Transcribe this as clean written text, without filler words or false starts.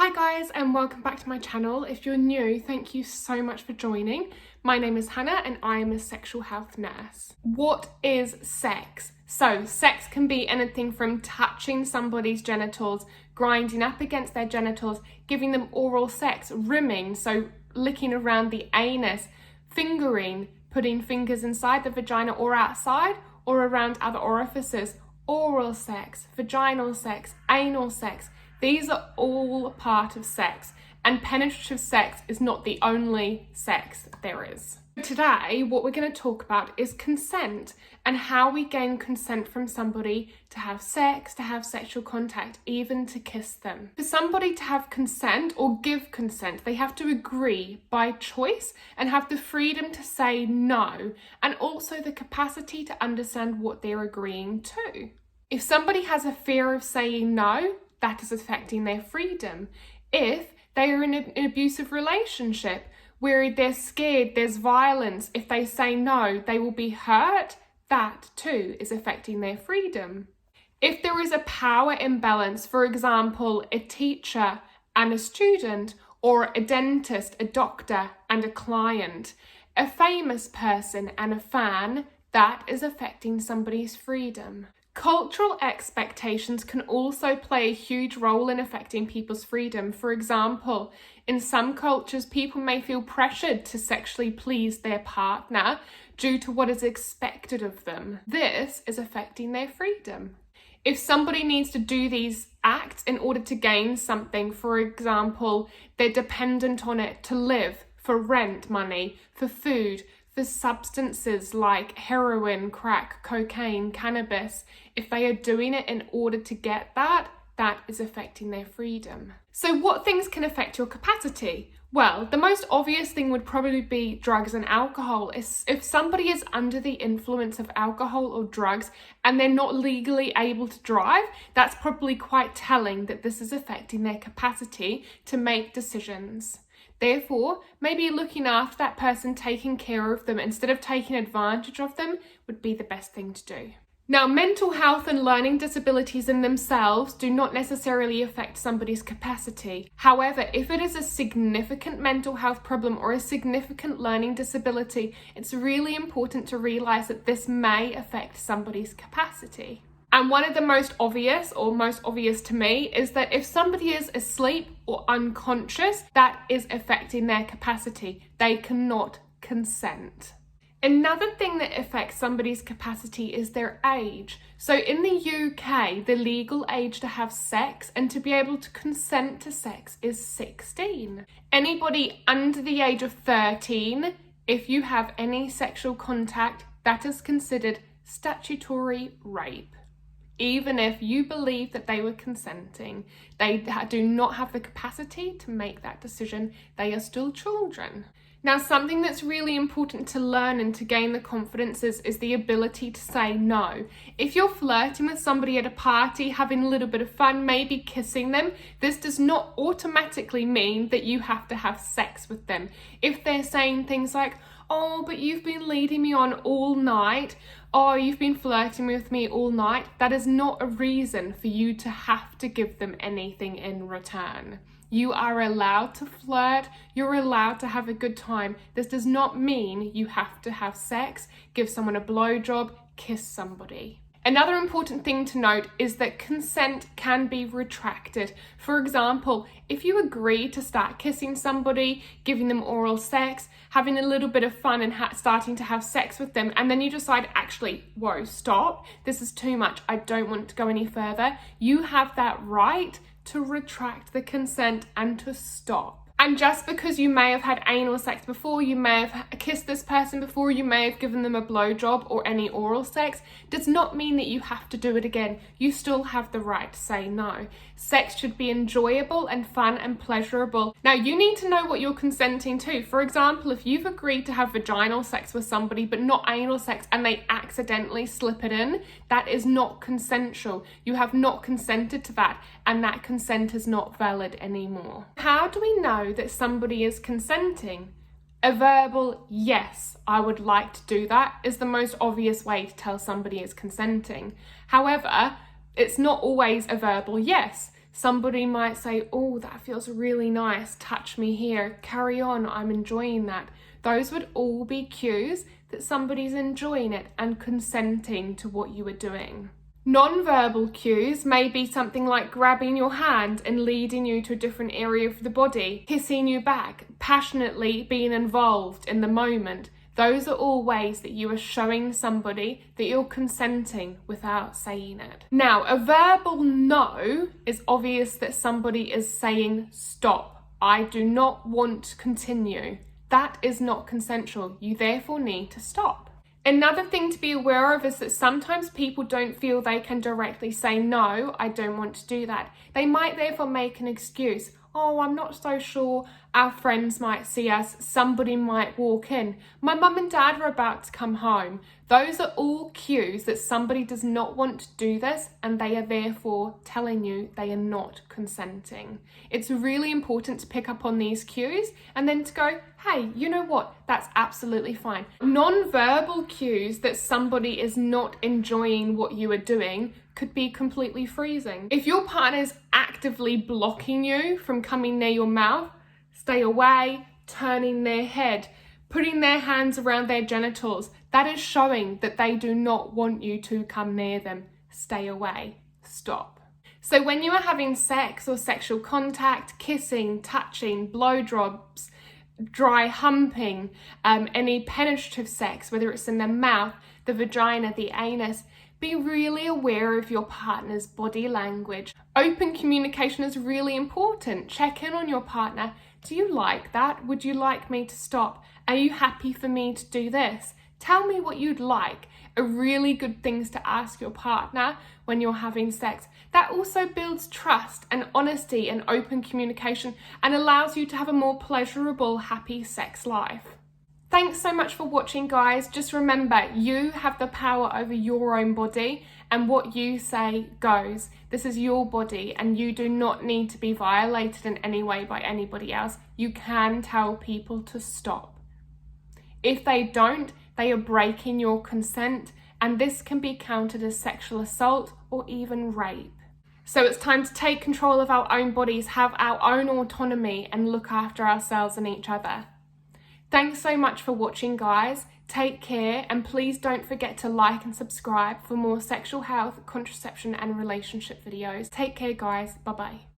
Hi guys and welcome back to my channel. If you're new, thank you so much for joining. My name is Hannah and I am a sexual health nurse. What is sex? So sex can be anything from touching somebody's genitals, grinding up against their genitals, giving them oral sex, rimming, so licking around the anus, fingering, putting fingers inside the vagina or outside or around other orifices, oral sex, vaginal sex, anal sex. These are all part of sex, and penetrative sex is not the only sex there is. Today, what we're going to talk about is consent and how we gain consent from somebody to have sex, to have sexual contact, even to kiss them. For somebody to have consent or give consent, they have to agree by choice and have the freedom to say no, and also the capacity to understand what they're agreeing to. If somebody has a fear of saying no, that is affecting their freedom. If they are in an abusive relationship where they're scared, there's violence, if they say no, they will be hurt, that too is affecting their freedom. If there is a power imbalance, for example, a teacher and a student, or a dentist, a doctor and a client, a famous person and a fan, that is affecting somebody's freedom. Cultural expectations can also play a huge role in affecting people's freedom. For example, in some cultures, people may feel pressured to sexually please their partner due to what is expected of them. This is affecting their freedom. If somebody needs to do these acts in order to gain something, for example, they're dependent on it to live, for rent money, for food, for substances like heroin, crack, cocaine, cannabis, if they are doing it in order to get that, that is affecting their freedom. So what things can affect your capacity? Well, the most obvious thing would probably be drugs and alcohol. If somebody is under the influence of alcohol or drugs and they're not legally able to drive, that's probably quite telling that this is affecting their capacity to make decisions. Therefore, maybe looking after that person, taking care of them instead of taking advantage of them would be the best thing to do. Now, mental health and learning disabilities in themselves do not necessarily affect somebody's capacity. However, if it is a significant mental health problem or a significant learning disability, it's really important to realise that this may affect somebody's capacity. And one of the most obvious to me, is that if somebody is asleep or unconscious, that is affecting their capacity. They cannot consent. Another thing that affects somebody's capacity is their age. So in the UK, the legal age to have sex and to be able to consent to sex is 16. Anybody under the age of 13, if you have any sexual contact, that is considered statutory rape. Even if you believe that they were consenting, they do not have the capacity to make that decision. They are still children. Now, something that's really important to learn and to gain the confidence is the ability to say no. If you're flirting with somebody at a party, having a little bit of fun, maybe kissing them, this does not automatically mean that you have to have sex with them. If they're saying things like, "Oh, but you've been leading me on all night," "Oh, you've been flirting with me all night," that is not a reason for you to have to give them anything in return. You are allowed to flirt, you're allowed to have a good time. This does not mean you have to have sex, give someone a blowjob, kiss somebody. Another important thing to note is that consent can be retracted. For example, if you agree to start kissing somebody, giving them oral sex, having a little bit of fun and starting to have sex with them, and then you decide, actually, whoa, stop, this is too much, I don't want to go any further, you have that right to retract the consent and to stop. And just because you may have had anal sex before, you may have kissed this person before, you may have given them a blowjob or any oral sex, does not mean that you have to do it again. You still have the right to say no. Sex should be enjoyable and fun and pleasurable. Now, you need to know what you're consenting to. For example, if you've agreed to have vaginal sex with somebody but not anal sex and they accidentally slip it in, that is not consensual. You have not consented to that, and that consent is not valid anymore. How do we know that somebody is consenting? A verbal "yes, I would like to do that" is the most obvious way to tell somebody is consenting. However, it's not always a verbal yes. Somebody might say, oh, that feels really nice, touch me here, carry on, I'm enjoying that. Those would all be cues that somebody's enjoying it and consenting to what you are doing. Non-verbal cues may be something like grabbing your hand and leading you to a different area of the body, kissing you back, passionately being involved in the moment. Those are all ways that you are showing somebody that you're consenting without saying it. Now, a verbal no is obvious that somebody is saying, stop, I do not want to continue. That is not consensual. You therefore need to stop. Another thing to be aware of is that sometimes people don't feel they can directly say, no, I don't want to do that. They might therefore make an excuse. Oh, I'm not so sure. Our friends might see us. Somebody might walk in. My mum and dad are about to come home. Those are all cues that somebody does not want to do this, and they are therefore telling you they are not consenting. It's really important to pick up on these cues and then to go, hey, you know what? That's absolutely fine. Non-verbal cues that somebody is not enjoying what you are doing could be completely freezing. If your partner is actively blocking you from coming near your mouth, stay away, turning their head, putting their hands around their genitals, that is showing that they do not want you to come near them. Stay away. Stop. So when you are having sex or sexual contact, kissing, touching, blowjobs, dry humping, any penetrative sex, whether it's in the mouth, the vagina, the anus, be really aware of your partner's body language. Open communication is really important. Check in on your partner. Do you like that? Would you like me to stop? Are you happy for me to do this? Tell me what you'd like. Are really good things to ask your partner when you're having sex. That also builds trust and honesty and open communication and allows you to have a more pleasurable, happy sex life. Thanks so much for watching, guys. Just remember, you have the power over your own body, and what you say goes. This is your body, and you do not need to be violated in any way by anybody else. You can tell people to stop. If they don't, they are breaking your consent, and this can be counted as sexual assault or even rape. So it's time to take control of our own bodies, have our own autonomy, and look after ourselves and each other. Thanks so much for watching, guys. Take care, and please don't forget to like and subscribe for more sexual health, contraception and relationship videos. Take care, guys. Bye-bye.